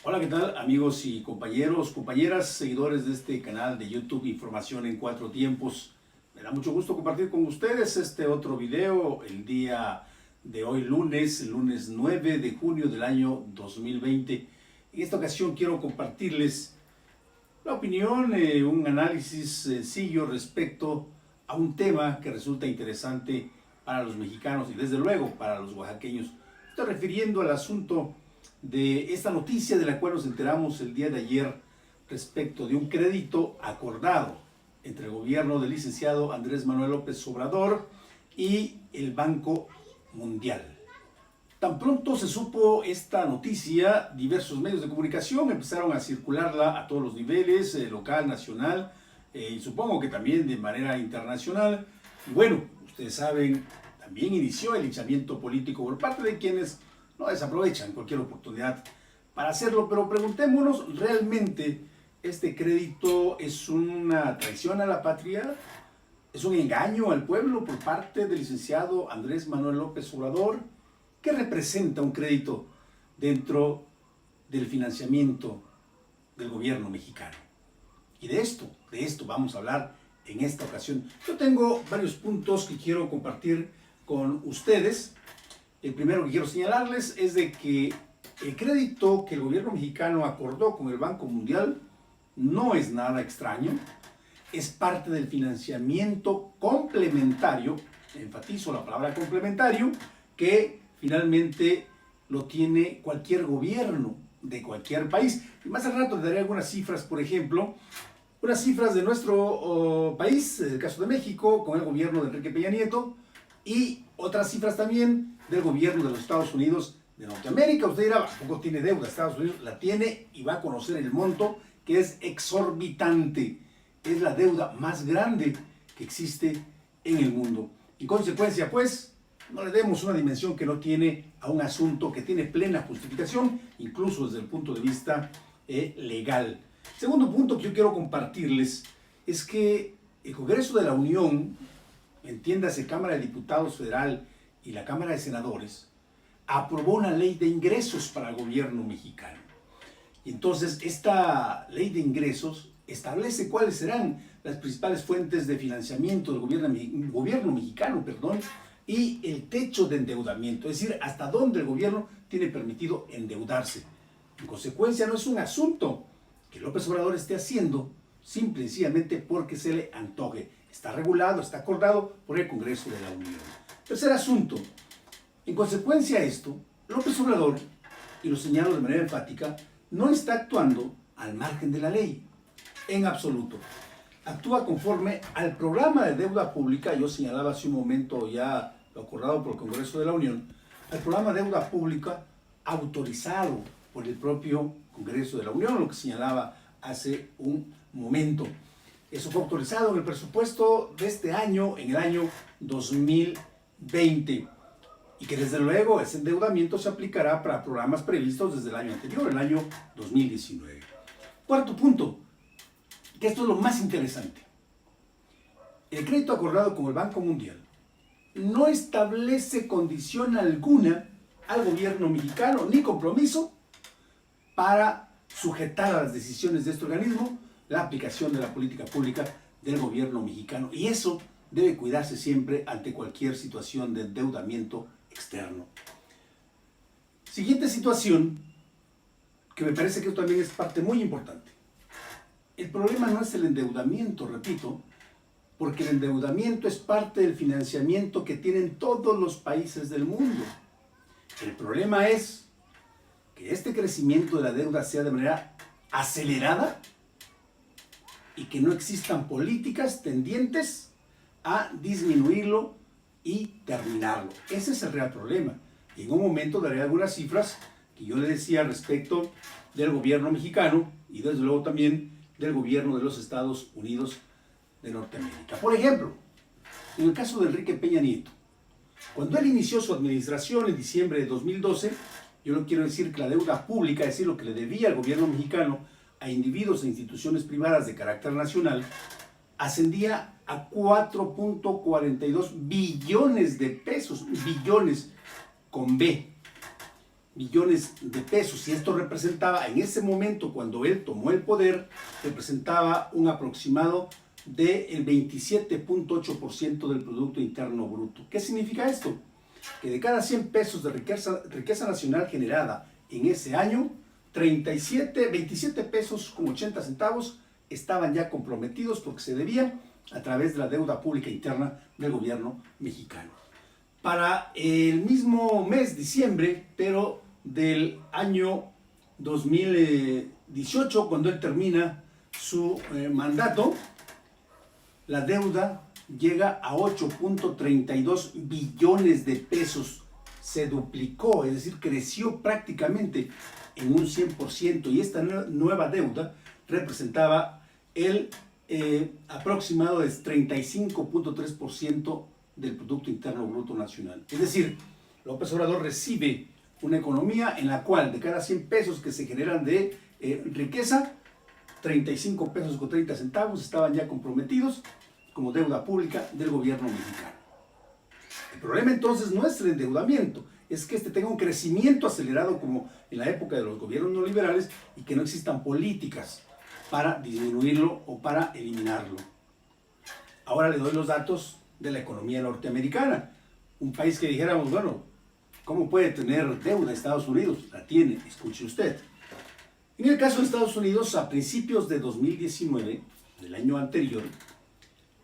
Hola, ¿qué tal amigos y compañeros, compañeras, seguidores de este canal de YouTube Información en Cuatro Tiempos? Me da mucho gusto compartir con ustedes este otro video el día de hoy, lunes 9 de junio del año 2020. En esta ocasión quiero compartirles la opinión, un análisis sencillo respecto a un tema que resulta interesante para los mexicanos y desde luego para los oaxaqueños. Estoy refiriendo al asunto de esta noticia de la cual nos enteramos el día de ayer respecto de un crédito acordado entre el gobierno del licenciado Andrés Manuel López Obrador y el Banco Mundial. Tan pronto se supo esta noticia, diversos medios de comunicación empezaron a circularla a todos los niveles, local, nacional, y supongo que también de manera internacional. Y bueno, ustedes saben, también inició el linchamiento político por parte de quienes no desaprovechan cualquier oportunidad para hacerlo, pero preguntémonos, ¿realmente este crédito es una traición a la patria? ¿Es un engaño al pueblo por parte del licenciado Andrés Manuel López Obrador? ¿Qué representa un crédito dentro del financiamiento del gobierno mexicano? Y de esto vamos a hablar en esta ocasión. Yo tengo varios puntos que quiero compartir con ustedes. El primero que quiero señalarles es de que el crédito que el gobierno mexicano acordó con el Banco Mundial no es nada extraño, es parte del financiamiento complementario, enfatizo la palabra complementario, que finalmente lo tiene cualquier gobierno de cualquier país. Y más al rato le daré algunas cifras, por ejemplo, unas cifras de nuestro país, el caso de México, con el gobierno de Enrique Peña Nieto, y otras cifras también del gobierno de los Estados Unidos de Norteamérica. Usted dirá, ¿a poco tiene deuda? Estados Unidos la tiene y va a conocer el monto, que es exorbitante. Es la deuda más grande que existe en el mundo. En consecuencia, pues, no le demos una dimensión que no tiene a un asunto que tiene plena justificación, incluso desde el punto de vista legal. Segundo punto que yo quiero compartirles es que el Congreso de la Unión, entiéndase Cámara de Diputados Federal y la Cámara de Senadores, aprobó una ley de ingresos para el gobierno mexicano. Y entonces esta ley de ingresos establece cuáles serán las principales fuentes de financiamiento del gobierno mexicano, y el techo de endeudamiento, es decir, hasta dónde el gobierno tiene permitido endeudarse. En consecuencia, no es un asunto que López Obrador esté haciendo simple y sencillamente porque se le antoje. Está regulado, está acordado por el Congreso de la Unión. Tercer asunto. En consecuencia a esto, López Obrador, y lo señalo de manera enfática, no está actuando al margen de la ley, en absoluto. Actúa conforme al programa de deuda pública, yo señalaba hace un momento ya lo acordado por el Congreso de la Unión, al programa de deuda pública autorizado por el propio Congreso de la Unión, lo que señalaba hace un momento. Eso fue autorizado en el presupuesto de este año, en el año 2020. Y que desde luego ese endeudamiento se aplicará para programas previstos desde el año anterior, el año 2019. Cuarto punto, que esto es lo más interesante. El crédito acordado con el Banco Mundial no establece condición alguna al gobierno mexicano, ni compromiso para sujetar a las decisiones de este organismo la aplicación de la política pública del gobierno mexicano. Y eso debe cuidarse siempre ante cualquier situación de endeudamiento externo. Siguiente situación, que me parece que también es parte muy importante. El problema no es el endeudamiento, repito, porque el endeudamiento es parte del financiamiento que tienen todos los países del mundo. El problema es que este crecimiento de la deuda sea de manera acelerada y que no existan políticas tendientes a disminuirlo y terminarlo. Ese es el real problema. Y en un momento daré algunas cifras que yo le decía respecto del gobierno mexicano y desde luego también del gobierno de los Estados Unidos de Norteamérica. Por ejemplo, en el caso de Enrique Peña Nieto, cuando él inició su administración en diciembre de 2012, yo no quiero decir que la deuda pública, es decir, lo que le debía al gobierno mexicano a individuos e instituciones privadas de carácter nacional, ascendía a 4.42 billones de pesos, billones con B. billones de pesos, y esto representaba en ese momento, cuando él tomó el poder, representaba un aproximado del 27.8% del Producto Interno Bruto. ¿Qué significa esto? Que de cada 100 pesos de riqueza nacional generada en ese año, 27 pesos con 80 centavos estaban ya comprometidos porque se debían a través de la deuda pública interna del gobierno mexicano. Para el mismo mes, diciembre, pero del año 2018, cuando él termina su mandato, la deuda llega a 8.32 billones de pesos. Se duplicó, es decir, creció prácticamente en un 100%, y esta nueva deuda representaba el aproximado de 35.3% del Producto Interno Bruto Nacional. Es decir, López Obrador recibe una economía en la cual de cada 100 pesos que se generan de riqueza, 35 pesos con 30 centavos estaban ya comprometidos como deuda pública del gobierno mexicano. El problema entonces no es el endeudamiento, es que este tenga un crecimiento acelerado como en la época de los gobiernos neoliberales y que no existan políticas para disminuirlo o para eliminarlo. Ahora le doy los datos de la economía norteamericana. Un país que dijéramos, bueno, ¿cómo puede tener deuda Estados Unidos? La tiene, escuche usted. En el caso de Estados Unidos, a principios de 2019, del año anterior,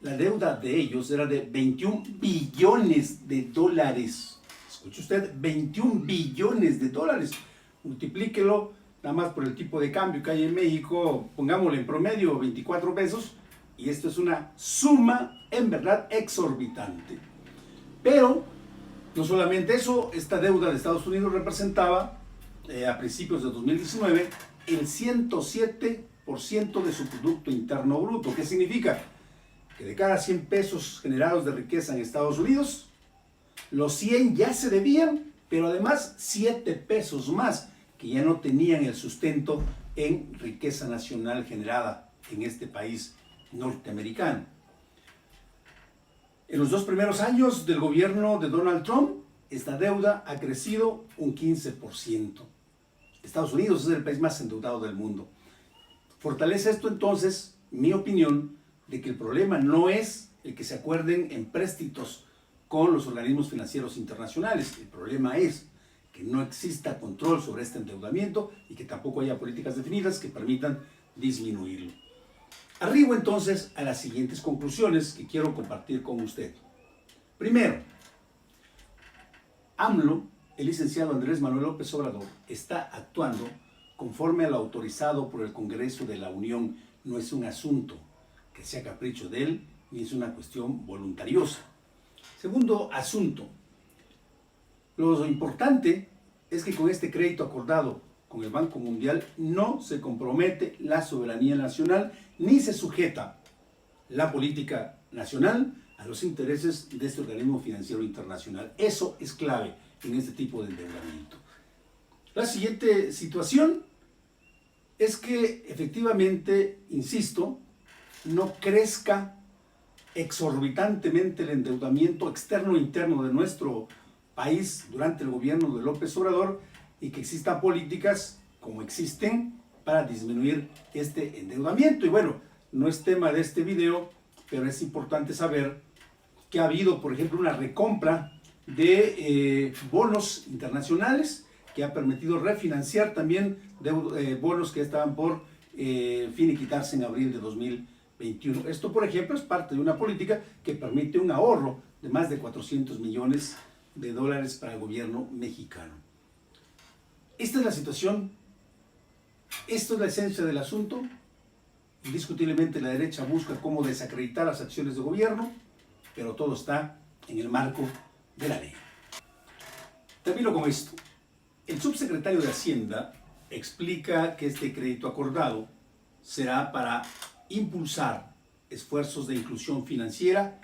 la deuda de ellos era de 21 billones de dólares. Escuche usted, 21 billones de dólares. Multiplíquelo nada más por el tipo de cambio que hay en México, pongámosle en promedio 24 pesos, y esto es una suma en verdad exorbitante. Pero no solamente eso, esta deuda de Estados Unidos representaba a principios de 2019 el 107% de su Producto Interno Bruto. ¿Qué significa? Que de cada 100 pesos generados de riqueza en Estados Unidos, los 100 ya se debían, pero además 7 pesos más que ya no tenían el sustento en riqueza nacional generada en este país norteamericano. En los 2 primeros años del gobierno de Donald Trump, esta deuda ha crecido un 15%. Estados Unidos es el país más endeudado del mundo. Fortalece esto entonces, mi opinión, de que el problema no es el que se acuerden empréstitos con los organismos financieros internacionales. El problema es que no exista control sobre este endeudamiento y que tampoco haya políticas definidas que permitan disminuirlo. Arribo entonces a las siguientes conclusiones que quiero compartir con usted. Primero, AMLO, el licenciado Andrés Manuel López Obrador, está actuando conforme a lo autorizado por el Congreso de la Unión. No es un asunto que sea capricho de él, ni es una cuestión voluntariosa. Segundo asunto, lo importante es que con este crédito acordado con el Banco Mundial no se compromete la soberanía nacional ni se sujeta la política nacional a los intereses de este organismo financiero internacional. Eso es clave en este tipo de endeudamiento. La siguiente situación es que efectivamente, insisto, no crezca exorbitantemente el endeudamiento externo e interno de nuestro país durante el gobierno de López Obrador, y que existan políticas como existen para disminuir este endeudamiento. Y bueno, no es tema de este video, pero es importante saber que ha habido, por ejemplo, una recompra de bonos internacionales que ha permitido refinanciar también bonos que estaban por finiquitarse en abril de 2021. Esto, por ejemplo, es parte de una política que permite un ahorro de más de 400 millones de dólares para el gobierno mexicano. Esta es la situación, esto es la esencia del asunto. Indiscutiblemente la derecha busca cómo desacreditar las acciones de gobierno, pero todo está en el marco de la ley. Termino con esto. El subsecretario de Hacienda explica que este crédito acordado será para impulsar esfuerzos de inclusión financiera,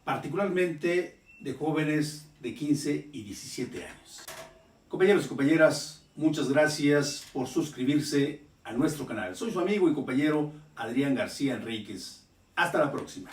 particularmente de jóvenes de 15 y 17 años. Compañeros y compañeras, muchas gracias por suscribirse a nuestro canal. Soy su amigo y compañero Adrián García Enríquez. Hasta la próxima.